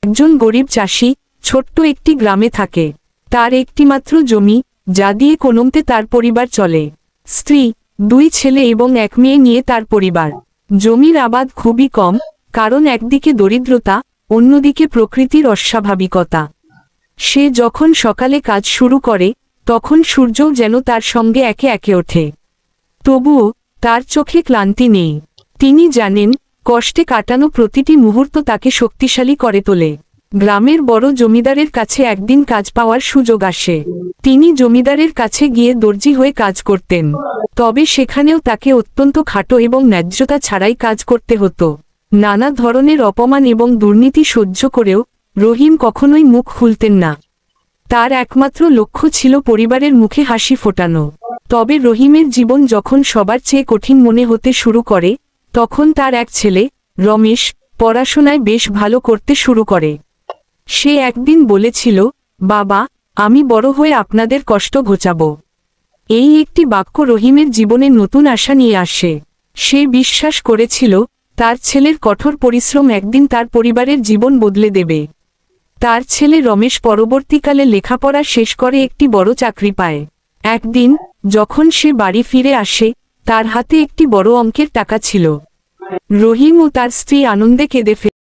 একজন গরিব চাষি ছোট্ট একটি গ্রামে থাকে। তার একটিমাত্র জমি, যা দিয়ে কোনোমতে তার পরিবার চলে। স্ত্রী, 2 ছেলে এবং 1 মেয়ে নিয়ে তার পরিবার। জমির আবাদ খুবই কম, কারণ একদিকে দরিদ্রতা, অন্যদিকে প্রকৃতির অস্বাভাবিকতা। সে যখন সকালে কাজ শুরু করে, তখন সূর্যও যেন তার সঙ্গে একে একে ওঠে। তবুও তার চোখে ক্লান্তি নেই। তিনি জানেন, কষ্টে কাটানো প্রতিটি মুহূর্ত তাকে শক্তিশালী করে তোলে। গ্রামের বড় জমিদারের কাছে একদিন কাজ পাওয়ার সুযোগ আসে। তিনি জমিদারের কাছে গিয়ে দর্জি হয়ে কাজ করতেন। তবে সেখানেও তাকে অত্যন্ত খাটো এবং ন্যায্যতা ছাড়াই কাজ করতে হতো। নানা ধরনের অপমান এবং দুর্নীতি সহ্য করেও রহিম কখনোই মুখ খুলতেন না। তার একমাত্র লক্ষ্য ছিল পরিবারের মুখে হাসি ফোটানো। তবে রহিমের জীবন যখন সবার চেয়ে কঠিন মনে হতে শুরু করে, তখন তার এক ছেলে, রমেশ, পড়াশোনায় বেশ ভালো করতে শুরু করে। সে একদিন বলেছিল, বাবা, আমি বড় হয়ে আপনাদের কষ্ট ঘোচাব। এই একটি বাক্য রহিমের জীবনে নতুন আশা নিয়ে আসে। সে বিশ্বাস করেছিল, তার ছেলের কঠোর পরিশ্রম একদিন তার পরিবারের জীবন বদলে দেবে। তার ছেলে রমেশ পরবর্তীকালে লেখাপড়া শেষ করে একটি বড় চাকরি পায়। একদিন যখন সে বাড়ি ফিরে আসে, তার হাতে একটি বড় অঙ্কের টাকা ছিল। রহিম ও তার স্ত্রী আনন্দে কেঁদে ফেলে।